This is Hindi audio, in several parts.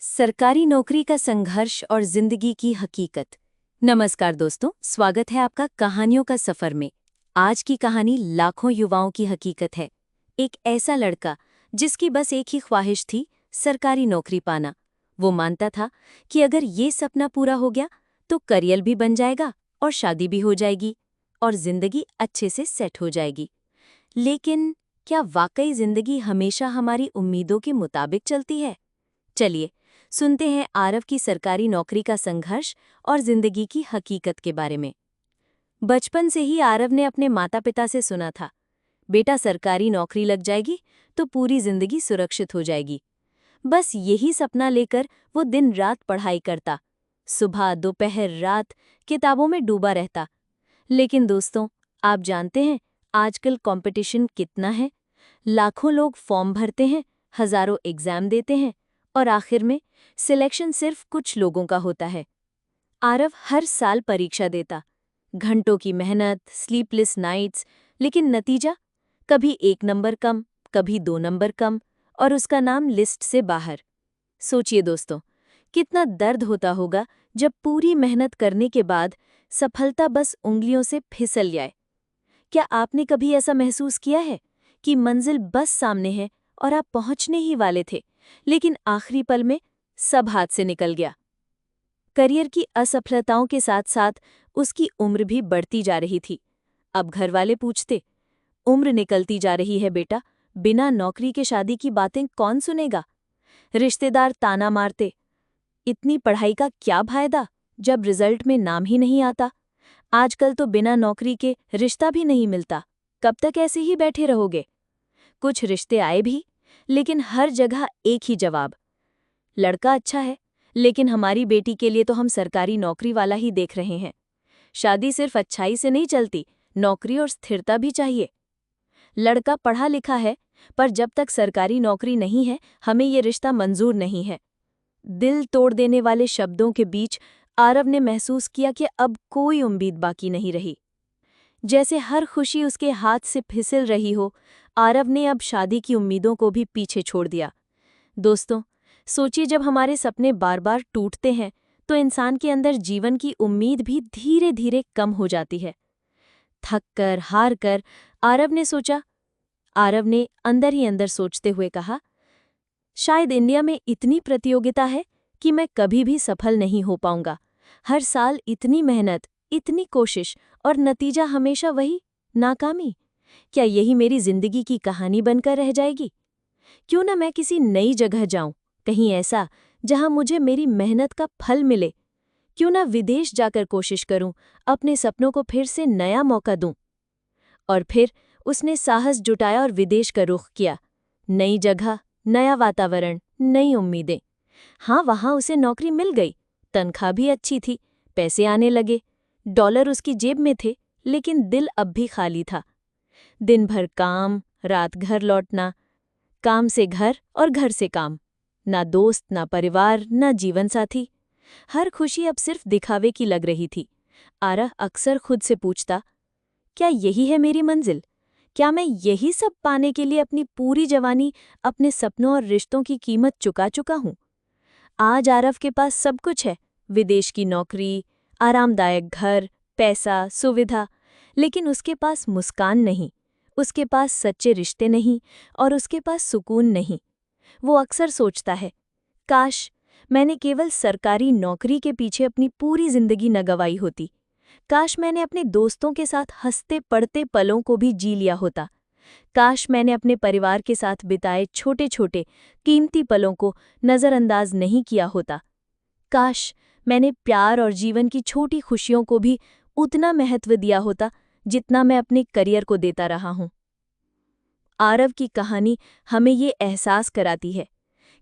सरकारी नौकरी का संघर्ष और जिंदगी की हकीकत। नमस्कार दोस्तों, स्वागत है आपका कहानियों का सफर में। आज की कहानी लाखों युवाओं की हकीकत है। एक ऐसा लड़का जिसकी बस एक ही ख्वाहिश थी, सरकारी नौकरी पाना। वो मानता था कि अगर ये सपना पूरा हो गया तो करियर भी बन जाएगा और शादी भी हो जाएगी और जिंदगी अच्छे से सेट हो जाएगी। लेकिन क्या वाकई जिंदगी हमेशा हमारी उम्मीदों के मुताबिक चलती है? चलिए सुनते हैं आरव की सरकारी नौकरी का संघर्ष और जिंदगी की हकीकत के बारे में। बचपन से ही आरव ने अपने माता पिता से सुना था, बेटा सरकारी नौकरी लग जाएगी तो पूरी जिंदगी सुरक्षित हो जाएगी। बस यही सपना लेकर वो दिन रात पढ़ाई करता, सुबह दोपहर रात किताबों में डूबा रहता। लेकिन दोस्तों, आप जानते हैं आजकल कंपटीशन कितना है? लाखों लोग फॉर्म भरते हैं, हजारों एग्जाम देते हैं और आखिर में सिलेक्शन सिर्फ कुछ लोगों का होता है। आरव हर साल परीक्षा देता, घंटों की मेहनत, स्लीपलेस नाइट्स, लेकिन नतीजा कभी 1 नंबर कम, कभी 2 नंबर कम और उसका नाम लिस्ट से बाहर। सोचिए दोस्तों, कितना दर्द होता होगा जब पूरी मेहनत करने के बाद सफलता बस उंगलियों से फिसल जाए। क्या आपने कभी ऐसा महसूस किया है कि मंजिल बस सामने है और आप पहुंचने ही वाले थे, लेकिन आखिरी पल में सब हाथ से निकल गया? करियर की असफलताओं के साथ साथ उसकी उम्र भी बढ़ती जा रही थी। अब घरवाले पूछते, उम्र निकलती जा रही है बेटा, बिना नौकरी के शादी की बातें कौन सुनेगा? रिश्तेदार ताना मारते, इतनी पढ़ाई का क्या फायदा जब रिजल्ट में नाम ही नहीं आता? आजकल तो बिना नौकरी के रिश्ता भी नहीं मिलता, कब तक ऐसे ही बैठे रहोगे? कुछ रिश्ते आए भी, लेकिन हर जगह एक ही जवाब, लड़का अच्छा है लेकिन हमारी बेटी के लिए तो हम सरकारी नौकरी वाला ही देख रहे हैं। शादी सिर्फ अच्छाई से नहीं चलती, नौकरी और स्थिरता भी चाहिए। लड़का पढ़ा लिखा है पर जब तक सरकारी नौकरी नहीं है हमें ये रिश्ता मंजूर नहीं है। दिल तोड़ देने वाले शब्दों के बीच आरव ने महसूस किया कि अब कोई उम्मीद बाकी नहीं रही। जैसे हर खुशी उसके हाथ से फिसल रही हो, आरव ने अब शादी की उम्मीदों को भी पीछे छोड़ दिया। दोस्तों, सोचिए, जब हमारे सपने बार बार टूटते हैं तो इंसान के अंदर जीवन की उम्मीद भी धीरे धीरे कम हो जाती है। थक कर, हार कर आरव ने अंदर ही अंदर सोचते हुए कहा, शायद इंडिया में इतनी प्रतियोगिता है कि मैं कभी भी सफल नहीं हो पाऊंगा। हर साल इतनी मेहनत, इतनी कोशिश और नतीजा हमेशा वही, नाकामी। क्या यही मेरी जिंदगी की कहानी बनकर रह जाएगी? क्यों ना मैं किसी नई जगह जाऊं, कहीं ऐसा जहां मुझे मेरी मेहनत का फल मिले। क्यों ना विदेश जाकर कोशिश करूं, अपने सपनों को फिर से नया मौका दूं। और फिर उसने साहस जुटाया और विदेश का रुख किया। नई जगह, नया वातावरण, नई उम्मीदें। हाँ, वहां उसे नौकरी मिल गई, तनख्वाह भी अच्छी थी, पैसे आने लगे, डॉलर उसकी जेब में थे, लेकिन दिल अब भी खाली था। दिन भर काम, रात घर लौटना, काम से घर और घर से काम। ना दोस्त, ना परिवार, ना जीवन साथी। हर खुशी अब सिर्फ दिखावे की लग रही थी। आरव अक्सर खुद से पूछता, क्या यही है मेरी मंजिल? क्या मैं यही सब पाने के लिए अपनी पूरी जवानी, अपने सपनों और रिश्तों की कीमत चुका चुका हूं? आज आरव के पास सब कुछ है, विदेश की नौकरी, आरामदायक घर, पैसा, सुविधा, लेकिन उसके पास मुस्कान नहीं, उसके पास सच्चे रिश्ते नहीं और उसके पास सुकून नहीं। वो अक्सर सोचता है, काश मैंने केवल सरकारी नौकरी के पीछे अपनी पूरी जिंदगी न गंवाई होती। काश मैंने अपने दोस्तों के साथ हंसते पढ़ते पलों को भी जी लिया होता। काश मैंने अपने परिवार के साथ बिताए छोटे छोटे कीमती पलों को नज़रअंदाज नहीं किया होता। काश मैंने प्यार और जीवन की छोटी खुशियों को भी उतना महत्व दिया होता जितना मैं अपने करियर को देता रहा हूं। आरव की कहानी हमें ये एहसास कराती है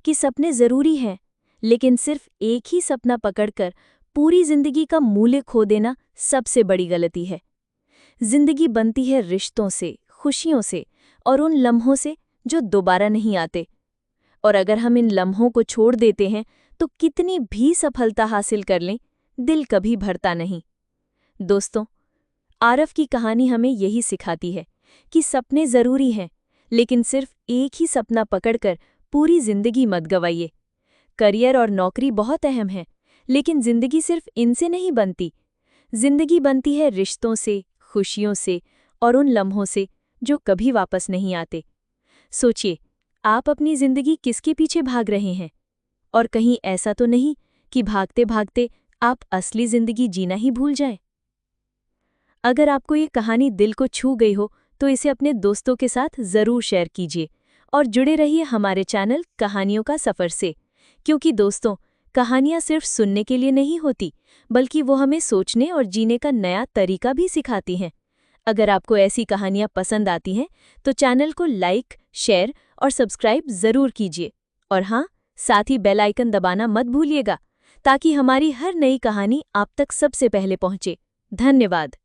कि सपने जरूरी हैं, लेकिन सिर्फ एक ही सपना पकड़कर पूरी जिंदगी का मूल्य खो देना सबसे बड़ी गलती है। जिंदगी बनती है रिश्तों से, खुशियों से और उन लम्हों से जो दोबारा नहीं आते। और अगर हम इन लम्हों को छोड़ देते हैं तो कितनी भी सफलता हासिल कर लें, दिल कभी भरता नहीं। दोस्तों, आरव की कहानी हमें यही सिखाती है कि सपने जरूरी हैं, लेकिन सिर्फ एक ही सपना पकड़कर पूरी जिंदगी मत गवाइए। करियर और नौकरी बहुत अहम है, लेकिन जिंदगी सिर्फ इनसे नहीं बनती। जिंदगी बनती है रिश्तों से, खुशियों से और उन लम्हों से जो कभी वापस नहीं आते। सोचिए, आप अपनी जिंदगी किसके पीछे भाग रहे हैं? और कहीं ऐसा तो नहीं कि भागते भागते आप असली जिंदगी जीना ही भूल जाएं? अगर आपको ये कहानी दिल को छू गई हो तो इसे अपने दोस्तों के साथ ज़रूर शेयर कीजिए और जुड़े रहिए हमारे चैनल कहानियों का सफ़र से, क्योंकि दोस्तों, कहानियाँ सिर्फ सुनने के लिए नहीं होती, बल्कि वो हमें सोचने और जीने का नया तरीका भी सिखाती हैं। अगर आपको ऐसी कहानियाँ पसंद आती हैं तो चैनल को लाइक, शेयर और सब्सक्राइब ज़रूर कीजिए। और हाँ, साथ ही बेल आइकन दबाना मत भूलिएगा ताकि हमारी हर नई कहानी आप तक सबसे पहले पहुँचे। धन्यवाद।